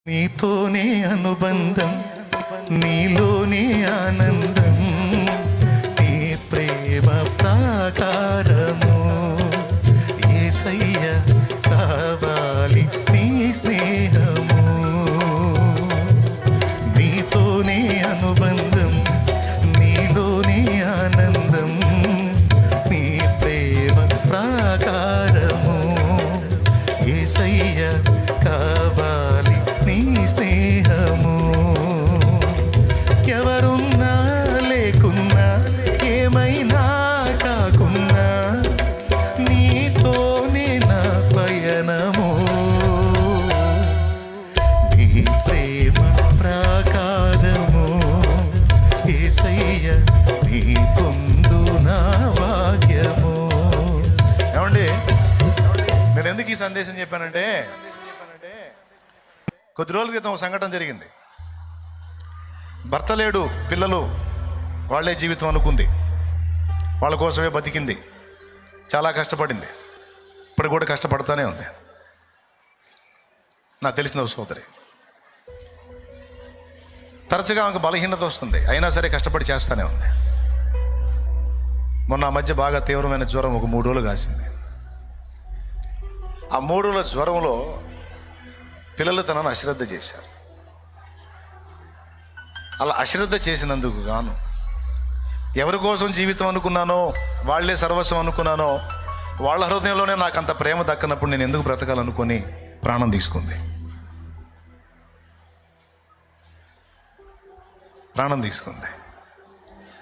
నీతోనే అనుబంధం, నీలోనే ఆనందం, నీ ప్రేమ ప్రాకారము. యేసయ్య కావాలి నీ స్నేహము. నీతోనే అనుబంధం, నీలోనే ఆనందం, నీ ప్రేమ ప్రాకారము. యేసయ్య కావాలి నీ స్నేహము. ఎవరున్నా లేకున్నా, ఏమైనా కాకున్నా, నీతోనే నా పయనము. నీ ప్రేమ ప్రాకారము. యేసయ్య నీ పొందు నా భాగ్యము. ఏమండి, నేను ఎందుకు ఈ సందేశం చెప్పానంటే, కొద్ది రోజుల క్రితం ఒక సంఘటన జరిగింది. భర్త లేడు, పిల్లలు, వాళ్ళే జీవితం అనుకుంది, వాళ్ళ కోసమే బతికింది, చాలా కష్టపడింది, ఇప్పుడు కూడా కష్టపడుతూనే ఉంది. నాకు తెలిసిన ఒక సోదరి, తరచుగా ఆమెకు బలహీనత వస్తుంది, అయినా సరే కష్టపడి చేస్తూనే ఉంది. మొన్న ఆ మధ్య బాగా తీవ్రమైన జ్వరం ఒక 3 రోజులు కాసింది. ఆ 3 రోజుల జ్వరంలో పిల్లలు తనను అశ్రద్ధ చేశారు. అలా అశ్రద్ధ చేసినందుకు గాను, ఎవరి కోసం జీవితం అనుకున్నానో, వాళ్లే సర్వస్వం అనుకున్నానో, వాళ్ళ హృదయంలోనే నాకు అంత ప్రేమ దక్కనప్పుడు నేను ఎందుకు బ్రతకాలనుకొని ప్రాణం తీసుకుంది.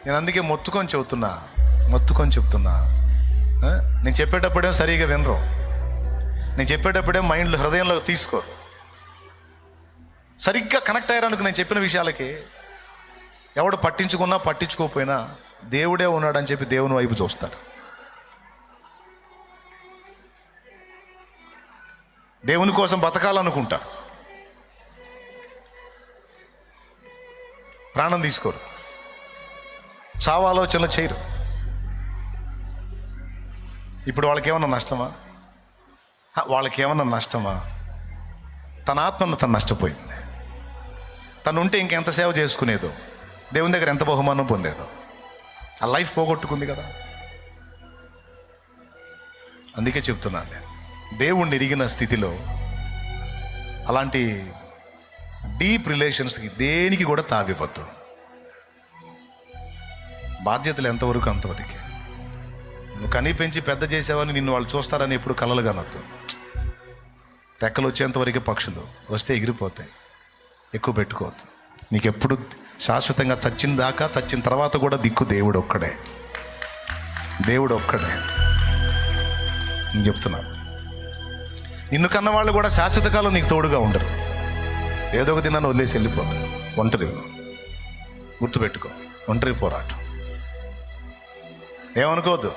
నేను అందుకే మొత్తుకొని చెప్తున్నా. నేను చెప్పేటప్పుడేమో సరిగా వినరు, నేను చెప్పేటప్పుడే మైండ్లో హృదయంలో తీసుకోరు. సరిగ్గా కనెక్ట్ అయ్యారనుకు నేను చెప్పిన విషయాలకి ఎవడు పట్టించుకున్నా పట్టించుకోకపోయినా దేవుడే ఉన్నాడని చెప్పి దేవుని వైపు చూస్తారు. దేవుని కోసం బతకాలనుకుంటారు, ప్రాణం తీసుకోరు, చావాలోచనలు చేయరు. ఇప్పుడు వాళ్ళకేమన్నా నష్టమా? తన ఆత్మను తను నష్టపోయింది. తను ఉంటే ఇంకెంత సేవ చేసుకునేదో, దేవుని దగ్గర ఎంత బహుమానం పొందేదో. ఆ లైఫ్ పోగొట్టుకుంది కదా. అందుకే చెప్తున్నాను, నేను దేవుణ్ణి ఎరిగిన స్థితిలో అలాంటి డీప్ రిలేషన్స్కి దేనికి కూడా తావివ్వద్దు. బాధ్యతలు ఎంతవరకు అంతవరకే. నువ్వు కనీ పెంచి పెద్ద చేసేవాడిని నిన్ను వాళ్ళు చూస్తారని ఎప్పుడు కలలు కనొద్దు. రెక్కలు వచ్చేంతవరకే పక్షులు, వస్తే ఎగిరిపోతాయి. ఎక్కువ పెట్టుకోవద్దు. నీకెప్పుడు శాశ్వతంగా చచ్చిన తర్వాత కూడా దిక్కు దేవుడు ఒక్కడే. నేను చెప్తున్నాను, నిన్ను కన్నవాళ్ళు కూడా శాశ్వత కాలం నీకు తోడుగా ఉండరు. ఏదో ఒక దినాన్ని వదిలేసి వెళ్ళిపోతారు. ఒంటరి గుర్తుపెట్టుకో, ఒంటరి పోరాటం. ఏమనుకోవద్దు,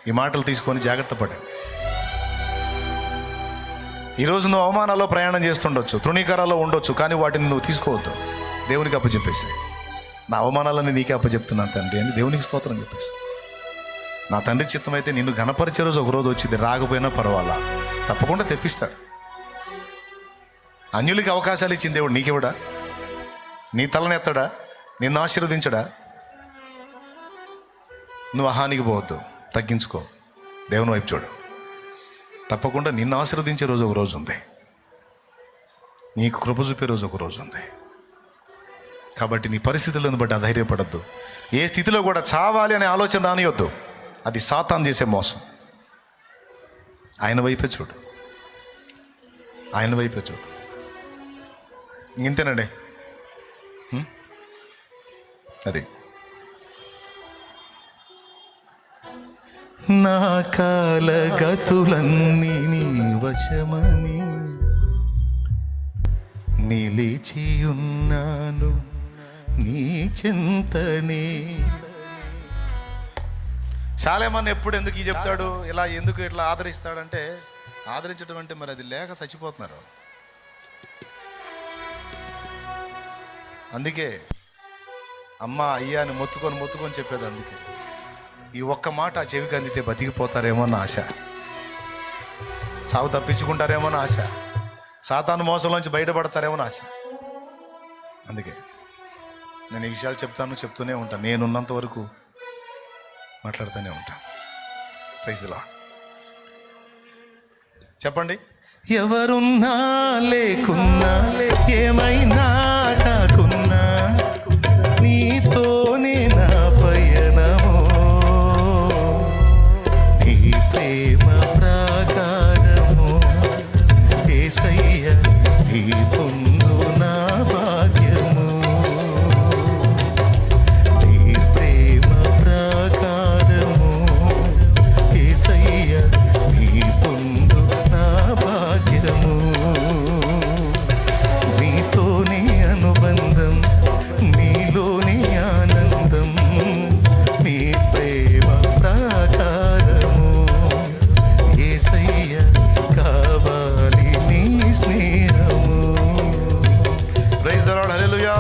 ఈ మాటలు తీసుకొని జాగ్రత్త పడండి. ఈరోజు నువ్వు అవమానాల్లో ప్రయాణం చేస్తుండొచ్చు, తృణీకారాల్లో ఉండొచ్చు, కానీ వాటిని నువ్వు తీసుకోవద్దు. దేవునికి అప్పచెప్పేసి, నా అవమానాలని నీకే అప్పచెప్తున్నాను తండ్రి అని దేవునికి స్తోత్రం చెప్పేసి. నా తండ్రి చిత్తం అయితే నిన్ను ఘనపరిచే రోజు ఒకరోజు వచ్చింది, రాకపోయినా పర్వాలా, తప్పకుండా తెప్పిస్తాడు. అన్యులకి అవకాశాలు ఇచ్చిన దేవుడు నీకెవడా? నీ తలనెత్తడా? నిన్ను ఆశీర్వదించడా? నువ్వు అహానికి పోవద్దు, తగ్గించుకో, దేవుని వైపు చూడు. తప్పకుండా నిన్ను ఆశీర్వదించే రోజు ఒక రోజు ఉంది, నీకు కృప చూపే రోజు ఒక రోజు ఉంది. కాబట్టి నీ పరిస్థితులను బట్టి అధైర్యపడద్దు. ఏ స్థితిలో కూడా చావాలి అనే ఆలోచన రానియొద్దు. అది సాతాను చేసే మోసం. ఆయన వైపే చూడు. ఇంతేనండి, అది నా కాలగతులన్నీ నీ వశమని నిలిచియున్నాను నీ చింతనే. శాలేమన్ ఎప్పుడు ఎందుకు చెప్తాడు ఇలా, ఎందుకు ఇట్లా ఆదరిస్తాడంటే, ఆదరించడం అంటే మరి అది లేక చచ్చిపోతున్నారు. అందుకే అమ్మ అయ్యా అని మొత్తుకొని చెప్పేది. అందుకే ఈ ఒక్క మాట ఆ చెవికి అందితే బతికిపోతారేమో అని ఆశ, సాగు తప్పించుకుంటారేమో అని ఆశ. సాతాను మోసంలోంచి బయటపడతారేమో ఆశ. అందుకే నేను ఈ విషయాలు చెప్తూనే ఉంటాను. నేనున్నంత వరకు మాట్లాడుతూనే ఉంటాను. Praise the Lord. చెప్పండి. ఎవరున్నా లేకున్నా ఏమైనా కాకున్నా నీతోనే నా పయనమో, నీ ప్రేమ ప్రాకారము యేసయ్య, నీ పొందు నా భాగ్యము. నీ ప్రేమ ప్రాకారము యేసయ్య, నీ పొందు నా భాగ్యము. నీతోనే అనుబంధం, నీలోని ఆనందం, నీ ప్రేమ ప్రాకారము యేసయ్య, కావాలి నీ స్నేహము. Praise the Lord. హల్లెలూయా.